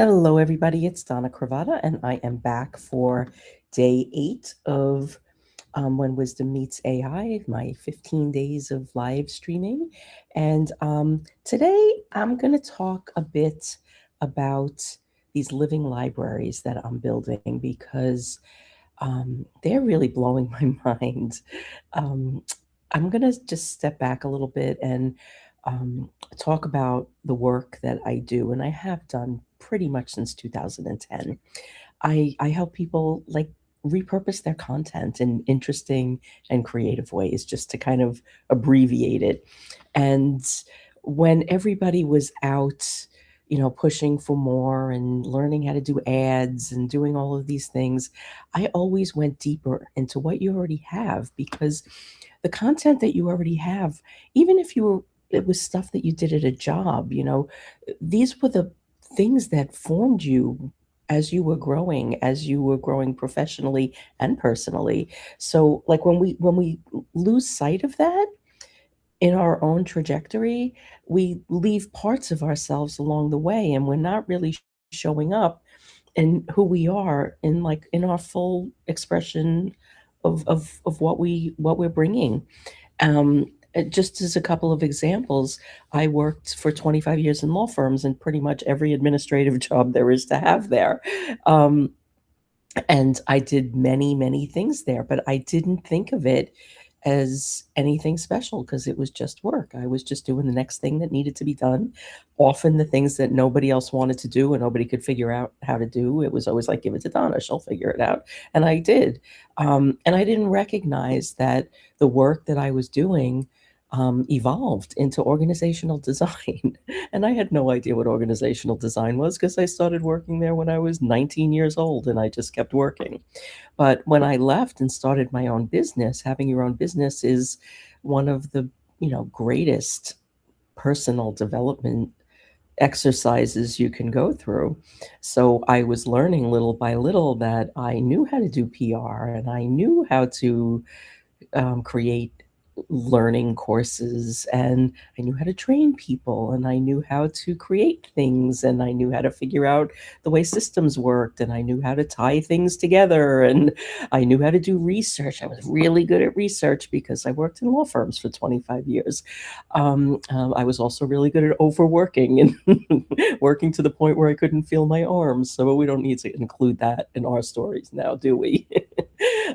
Hello, everybody. It's Donna Cravotta, and I am back for day 8 of When Wisdom Meets AI, my 15 days of live streaming. And today I'm going to talk a bit about these living libraries that I'm building because they're really blowing my mind. Um, I'm going to just step back a little bit and talk about the work that I do, and I have done pretty much since 2010. I help people like repurpose their content in interesting and creative ways, just to kind of abbreviate it. And when everybody was out, pushing for more and learning how to do ads and doing all of these things, I always went deeper into what you already have, because the content that you already have, even if it was stuff that you did at a job, these were the things that formed you as you were growing professionally and personally. So like when we lose sight of that in our own trajectory, we leave parts of ourselves along the way, and we're not really showing up in who we are in our full expression of what we're bringing. Just as a couple of examples, I worked for 25 years in law firms and pretty much every administrative job there is to have there. Um, and I did many, many things there, but I didn't think of it as anything special because it was just work. I was just doing the next thing that needed to be done. Often the things that nobody else wanted to do and nobody could figure out how to do, it was always like, give it to Donna, she'll figure it out. And I did. And I didn't recognize that the work that I was doing evolved into organizational design. And I had no idea what organizational design was because I started working there when I was 19 years old and I just kept working. But when I left and started my own business, having your own business is one of the, greatest personal development exercises you can go through. So I was learning little by little that I knew how to do PR and I knew how to create learning courses, and I knew how to train people, and I knew how to create things, and I knew how to figure out the way systems worked, and I knew how to tie things together, and I knew how to do research. I was really good at research because I worked in law firms for 25 years. I was also really good at overworking and working to the point where I couldn't feel my arms. So we don't need to include that in our stories now, do we?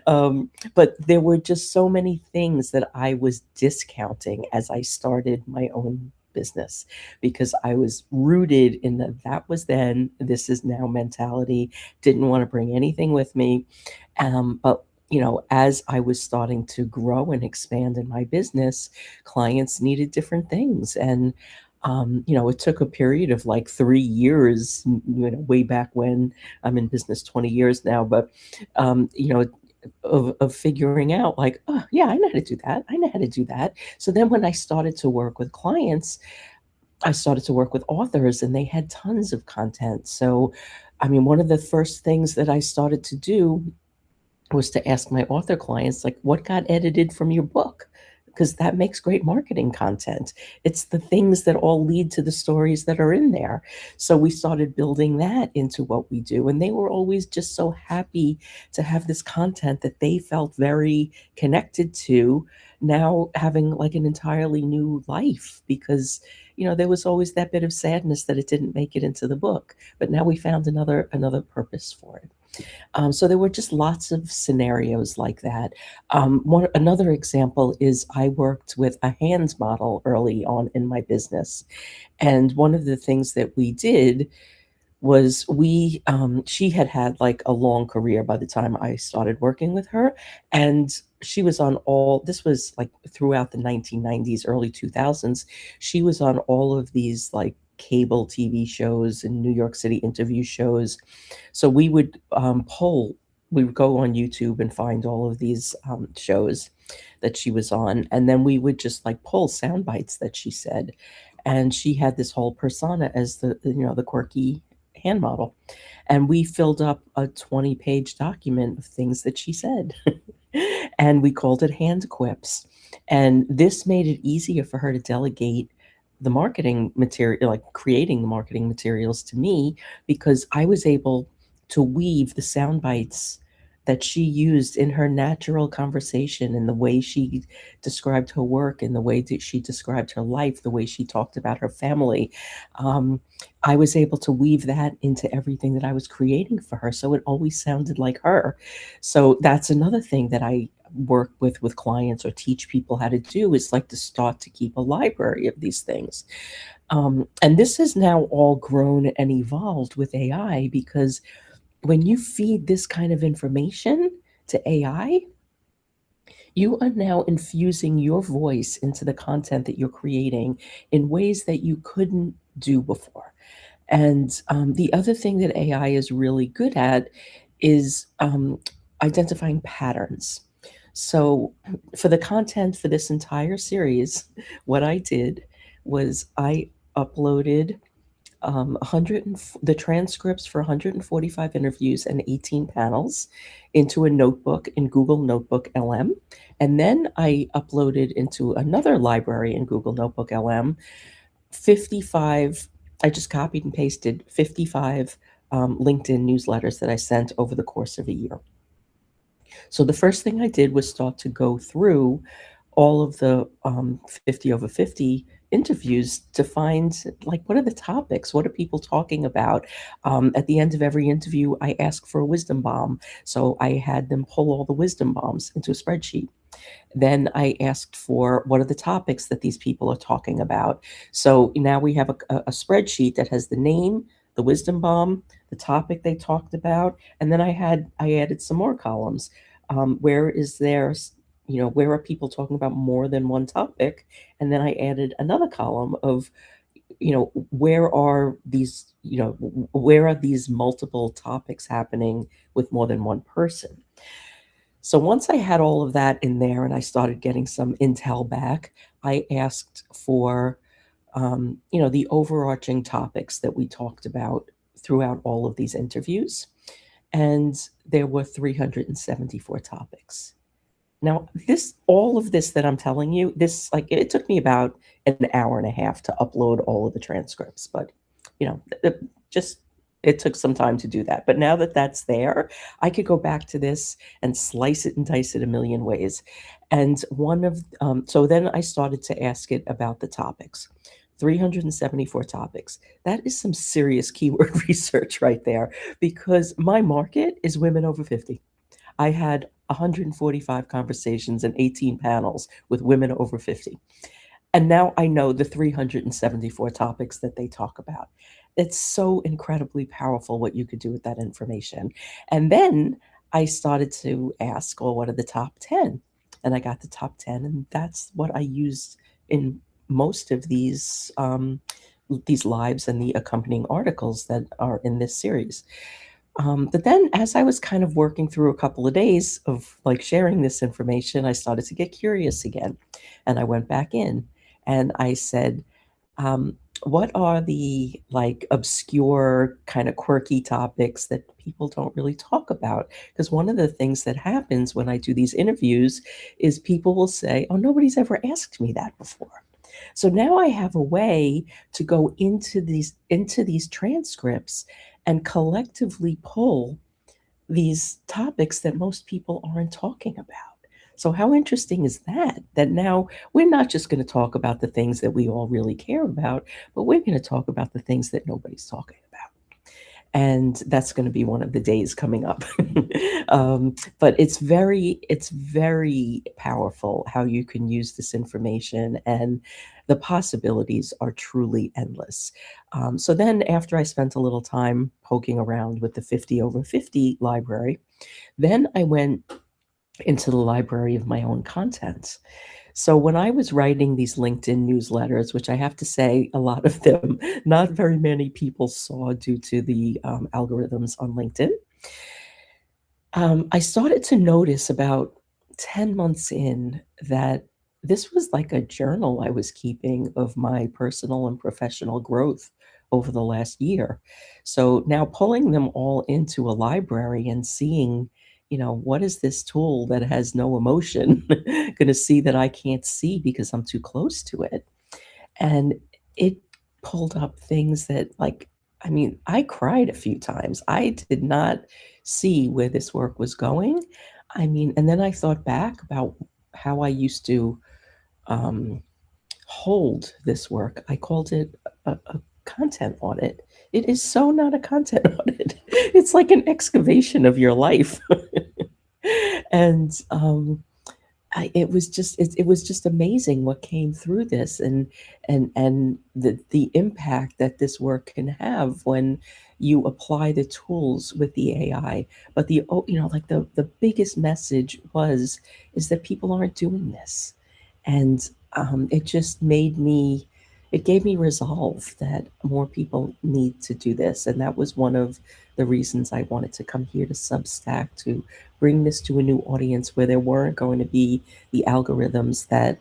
But there were just so many things that I was discounting as I started my own business because I was rooted in that was then, this is now mentality, didn't want to bring anything with me. But as I was starting to grow and expand in my business, clients needed different things. And it took a period of like 3 years, way back when. I'm in business 20 years now, but of figuring out like, oh yeah, I know how to do that. I know how to do that. So then when I started to work with clients, I started to work with authors and they had tons of content. So, I mean, one of the first things that I started to do was to ask my author clients, like, what got edited from your book? Because that makes great marketing content. It's the things that all lead to the stories that are in there. So we started building that into what we do. And they were always just so happy to have this content that they felt very connected to, now having like an entirely new life, because there was always that bit of sadness that it didn't make it into the book, but now we found another purpose for it. So there were just lots of scenarios like that. Another example is I worked with a hands model early on in my business. And one of the things that we did was she had like a long career by the time I started working with her. And she was on this was like throughout the 1990s, early 2000s. She was on all of these like cable TV shows and New York City interview shows. So we would we would go on YouTube and find all of these shows that she was on. And then we would just like pull sound bites that she said. And she had this whole persona as the quirky hand model. And we filled up a 20-page document of things that she said. And we called it hand quips. And this made it easier for her to delegate the marketing material, like creating the marketing materials to me, because I was able to weave the sound bites that she used in her natural conversation, in the way she described her work, in the way that she described her life, the way she talked about her family. Um, I was able to weave that into everything that I was creating for her. So it always sounded like her. So that's another thing that I work with clients or teach people how to do, is like to start to keep a library of these things. And this has now all grown and evolved with AI, because when you feed this kind of information to AI, you are now infusing your voice into the content that you're creating in ways that you couldn't do before. And the other thing that AI is really good at is identifying patterns. So, for the content for this entire series, what I did was I uploaded 100 the transcripts for 145 interviews and 18 panels into a notebook in Google Notebook LM. And then I uploaded into another library in Google Notebook LM 55, I just copied and pasted 55 LinkedIn newsletters that I sent over the course of a year. So the first thing I did was start to go through all of the 50 over 50 interviews to find, like, what are the topics? What are people talking about? At the end of every interview, I ask for a wisdom bomb. So I had them pull all the wisdom bombs into a spreadsheet. Then I asked for, what are the topics that these people are talking about? So now we have a spreadsheet that has the name, the wisdom bomb, the topic they talked about, and then I added some more columns. Where is there, where are people talking about more than one topic? And then I added another column of, where are these multiple topics happening with more than one person? So once I had all of that in there and I started getting some intel back, I asked for, the overarching topics that we talked about throughout all of these interviews. And there were 374 topics. Now, all of this that I'm telling you, this, like, it took me about an hour and a half to upload all of the transcripts, but, just, it took some time to do that. But now that that's there, I could go back to this and slice it and dice it a million ways. And so then I started to ask it about the topics. 374 topics. That is some serious keyword research right there, because my market is women over 50. I had 145 conversations and 18 panels with women over 50. And now I know the 374 topics that they talk about. It's so incredibly powerful what you could do with that information. And then I started to ask, well, what are the top 10? And I got the top 10, and that's what I used in most of these lives and the accompanying articles that are in this series. But then, as I was kind of working through a couple of days of, like, sharing this information, I started to get curious again. And I went back in and I said, what are the, like, obscure, kind of quirky topics that people don't really talk about? Because one of the things that happens when I do these interviews is people will say, oh, nobody's ever asked me that before. So now I have a way to go into these transcripts and collectively pull these topics that most people aren't talking about. So how interesting is that? That now we're not just going to talk about the things that we all really care about, but we're going to talk about the things that nobody's talking about. And that's going to be one of the days coming up. But it's very powerful how you can use this information, and the possibilities are truly endless. So then, after I spent a little time poking around with the 50 over 50 library, then I went into the library of my own content. So when I was writing these LinkedIn newsletters, which I have to say, a lot of them, not very many people saw due to the algorithms on LinkedIn, I started to notice about 10 months in that this was like a journal I was keeping of my personal and professional growth over the last year. So now pulling them all into a library and seeing, what is this tool that has no emotion going to see that I can't see because I'm too close to it? And it pulled up things that, like, I mean, I cried a few times. I did not see where this work was going. I mean, and then I thought back about how I used to um, hold this work. I called it a content audit. It is so not a content audit. It's like an excavation of your life. And it was just it was just amazing what came through this, and the impact that this work can have when you apply the tools with the AI. But like the biggest message was is that people aren't doing this, and it just made me. It gave me resolve that more people need to do this, and that was one of the reasons I wanted to come here to Substack to bring this to a new audience where there weren't going to be the algorithms that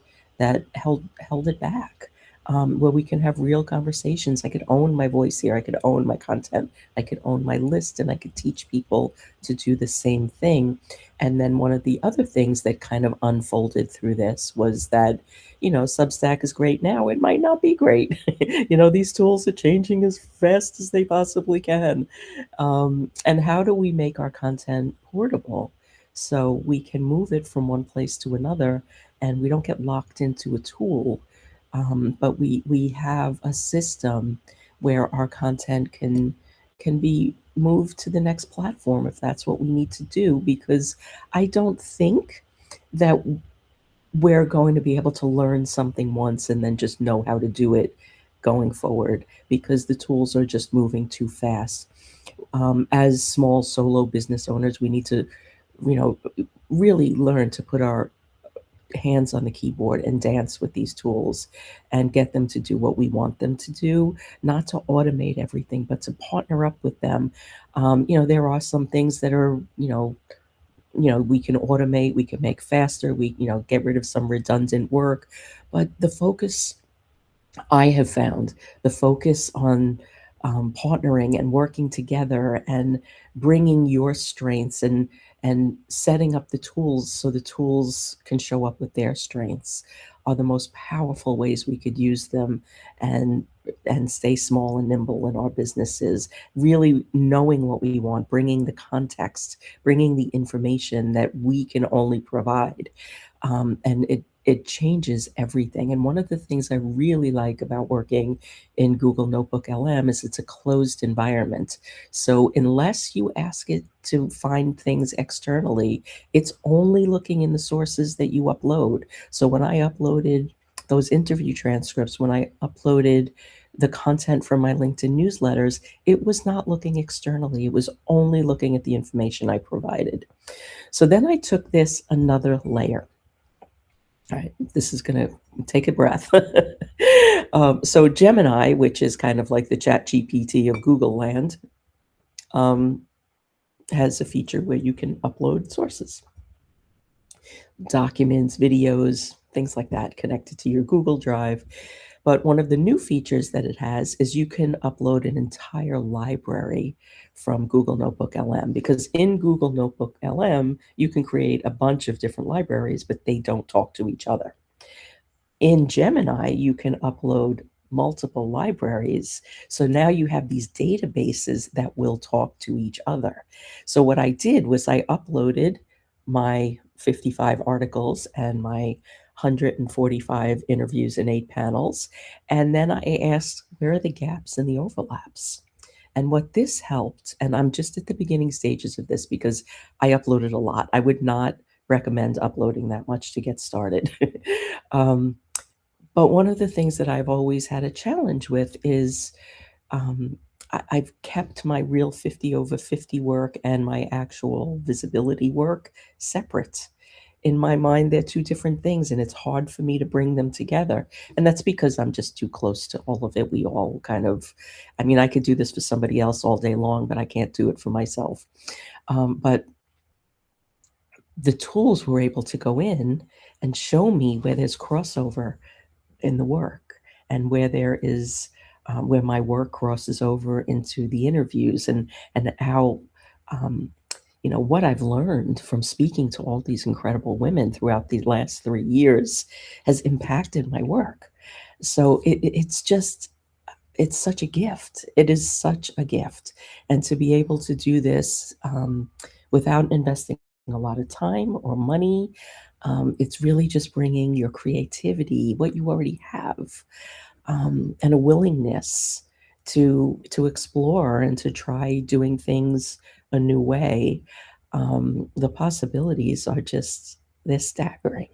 held it back. Where we can have real conversations. I could own my voice here. I could own my content. I could own my list, and I could teach people to do the same thing. And then one of the other things that kind of unfolded through this was that, Substack is great now. It might not be great. These tools are changing as fast as they possibly can. And how do we make our content portable so we can move it from one place to another and we don't get locked into a tool, but we have a system where our content can be moved to the next platform if that's what we need to do, because I don't think that we're going to be able to learn something once and then just know how to do it going forward, because the tools are just moving too fast. As small solo business owners, we need to, you know, really learn to put our hands on the keyboard and dance with these tools and get them to do what we want them to do, not to automate everything, but to partner up with them. There are some things that are, we can automate, we can make faster, we, get rid of some redundant work. But the focus I have found, the focus on partnering and working together and bringing your strengths and setting up the tools so the tools can show up with their strengths are the most powerful ways we could use them and and stay small and nimble in our businesses, really knowing what we want, bringing the context, bringing the information that we can only provide. And it changes everything. And one of the things I really like about working in Google Notebook LM is it's a closed environment. So unless you ask it to find things externally, it's only looking in the sources that you upload. So when I uploaded those interview transcripts, when I uploaded the content from my LinkedIn newsletters, it was not looking externally. It was only looking at the information I provided. So then I took this another layer. All right, this is going to take a breath. So Gemini, which is kind of like the Chat GPT of Google land, has a feature where you can upload sources, documents, videos, things like that connected to your Google Drive. But one of the new features that it has is you can upload an entire library from Google Notebook LM, because in Google Notebook LM, you can create a bunch of different libraries, but they don't talk to each other. In Gemini, you can upload multiple libraries. So now you have these databases that will talk to each other. So what I did was I uploaded my 55 articles and my 145 interviews in 8 panels. And then I asked, where are the gaps and the overlaps? And what this helped, and I'm just at the beginning stages of this because I uploaded a lot. I would not recommend uploading that much to get started. But one of the things that I've always had a challenge with is I've kept my real 50 over 50 work and my actual visibility work separate. In my mind, they're two different things, and it's hard for me to bring them together. And that's because I'm just too close to all of it. We all kind of, I mean, I could do this for somebody else all day long, but I can't do it for myself. But the tools were able to go in and show me where there's crossover in the work, and where there is where my work crosses over into the interviews, and how what I've learned from speaking to all these incredible women throughout the last 3 years has impacted my work. So it's just, it's such a gift. It is such a gift. And to be able to do this without investing a lot of time or money, it's really just bringing your creativity, what you already have, and a willingness to explore and to try doing things a new way. The possibilities are just, they're staggering.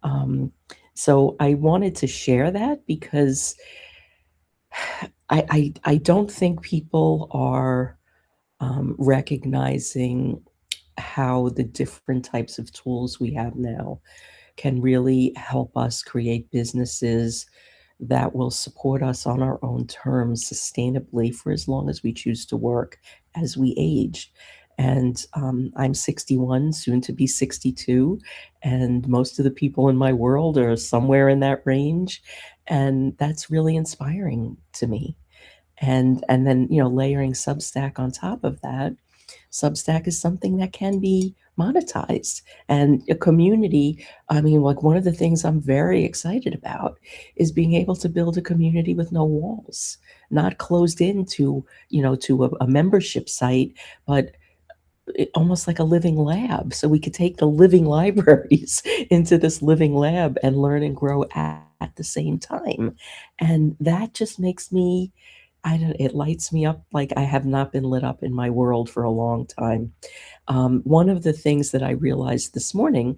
Um, so I wanted to share that because I don't think people are recognizing how the different types of tools we have now can really help us create businesses that will support us on our own terms sustainably for as long as we choose to work as we age. And I'm 61, soon to be 62, and most of the people in my world are somewhere in that range. And that's really inspiring to me. And then, layering Substack on top of that, Substack is something that can be monetized, and a community. I mean, like, one of the things I'm very excited about is being able to build a community with no walls, not closed into, to a membership site, but almost like a living lab. So we could take the living libraries into this living lab and learn and grow at the same time. And that just makes me, I don't, it lights me up like I have not been lit up in my world for a long time. One of the things that I realized this morning,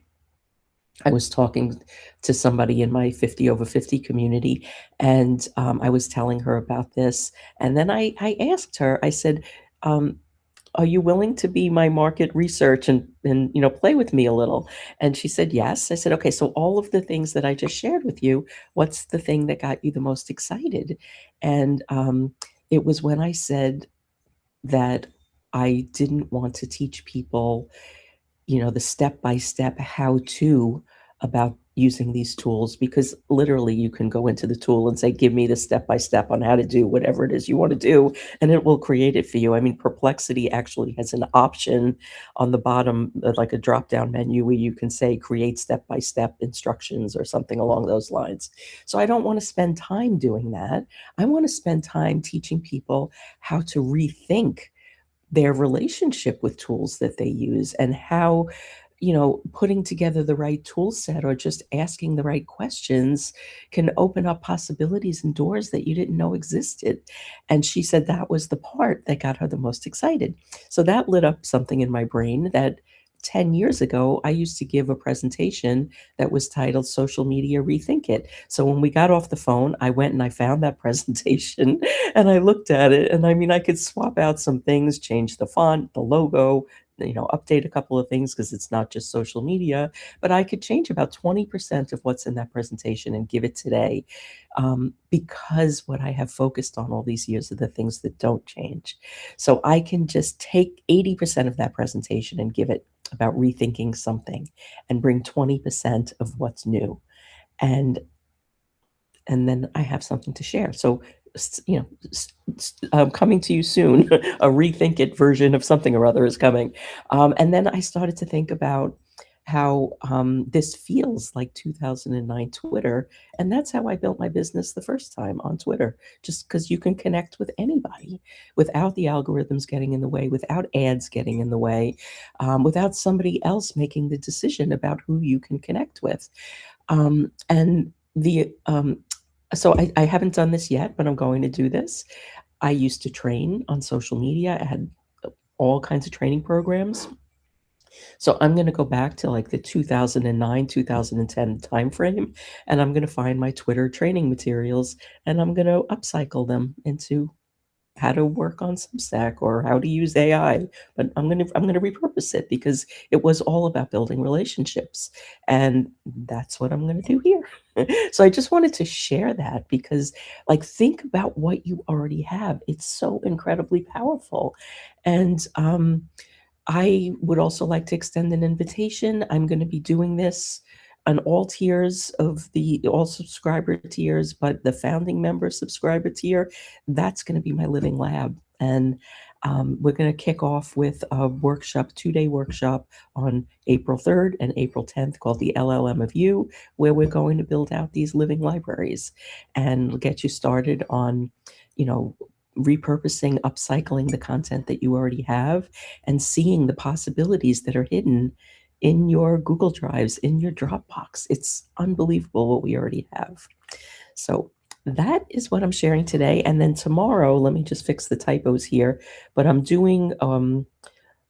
I was talking to somebody in my 50 over 50 community, and I was telling her about this. And then I asked her, I said, um, are you willing to be my market research and play with me a little? And she said yes. I said, okay, so all of the things that I just shared with you, what's the thing that got you the most excited? And it was when I said that I didn't want to teach people, the step by step how to about using these tools, because literally you can go into the tool and say, give me the step by step on how to do whatever it is you want to do, and it will create it for you. I mean, Perplexity actually has an option on the bottom, like a drop down menu, where you can say create step by step instructions or something along those lines. So I don't want to spend time doing that. I want to spend time teaching people how to rethink their relationship with tools that they use, and how, putting together the right tool set or just asking the right questions can open up possibilities and doors that you didn't know existed. And she said that was the part that got her the most excited. So that lit up something in my brain that 10 years ago, I used to give a presentation that was titled Social Media Rethink It. So when we got off the phone, I went and I found that presentation and I looked at it. And I mean, I could swap out some things, change the font, the logo, update a couple of things because it's not just social media, but I could change about 20% of what's in that presentation and give it today, because what I have focused on all these years are the things that don't change. So I can just take 80% of that presentation and give it about rethinking something and bring 20% of what's new. And and then I have something to share. So, coming to you soon, a Rethink It version of something or other is coming. And then I started to think about how this feels like 2009 Twitter. And that's how I built my business the first time, on Twitter, just because you can connect with anybody without the algorithms getting in the way, without ads getting in the way, without somebody else making the decision about who you can connect with. And the so I haven't done this yet, but I'm going to do this. I used to train on social media. I had all kinds of training programs. So I'm going to go back to like the 2009, 2010 timeframe, and I'm going to find my Twitter training materials, and I'm going to upcycle them into how to work on Substack or how to use AI. But I'm gonna repurpose it because it was all about building relationships, and that's what I'm gonna do here. So I just wanted to share that because, like, think about what you already have. It's so incredibly powerful, and I would also like to extend an invitation. I'm going to be doing this on all tiers of the all subscriber tiers, but the founding member subscriber tier, that's going to be my living lab. And we're going to kick off with a workshop, 2-day workshop on April 3rd and April 10th called the LLM of You, where we're going to build out these living libraries and get you started on, you know, repurposing, upcycling the content that you already have and seeing the possibilities that are hidden in your Google Drives, in your Dropbox. It's unbelievable what we already have. So that is what I'm sharing today. And then tomorrow, let me just fix the typos here, but I'm doing a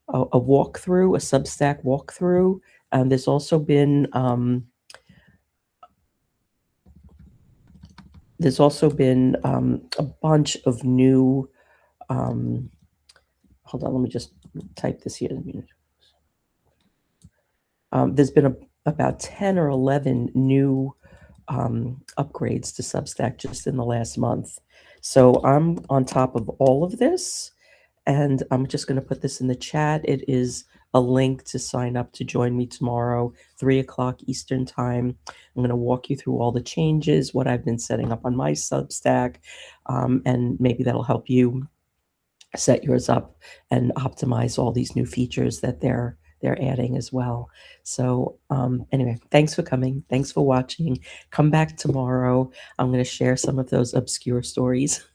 walkthrough, a Substack walkthrough. There's also been a bunch of new. Hold on, let me just type this here. There's been about 10 or 11 new upgrades to Substack just in the last month. So I'm on top of all of this, and I'm just going to put this in the chat. It is a link to sign up to join me tomorrow, 3 o'clock Eastern time. I'm going to walk you through all the changes, what I've been setting up on my Substack, and maybe that'll help you set yours up and optimize all these new features that they're adding as well. So anyway, thanks for coming. Thanks for watching. Come back tomorrow. I'm going to share some of those obscure stories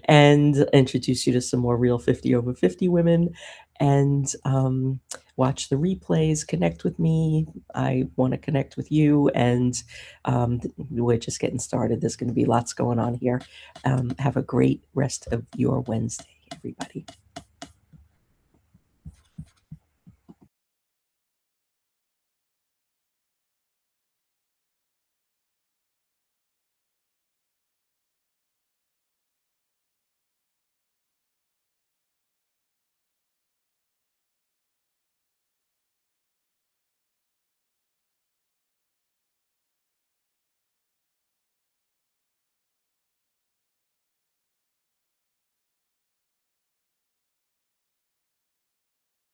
and introduce you to some more real 50 over 50 women, and watch the replays, connect with me. I want to connect with you, and we're just getting started. There's going to be lots going on here. Have a great rest of your Wednesday, everybody.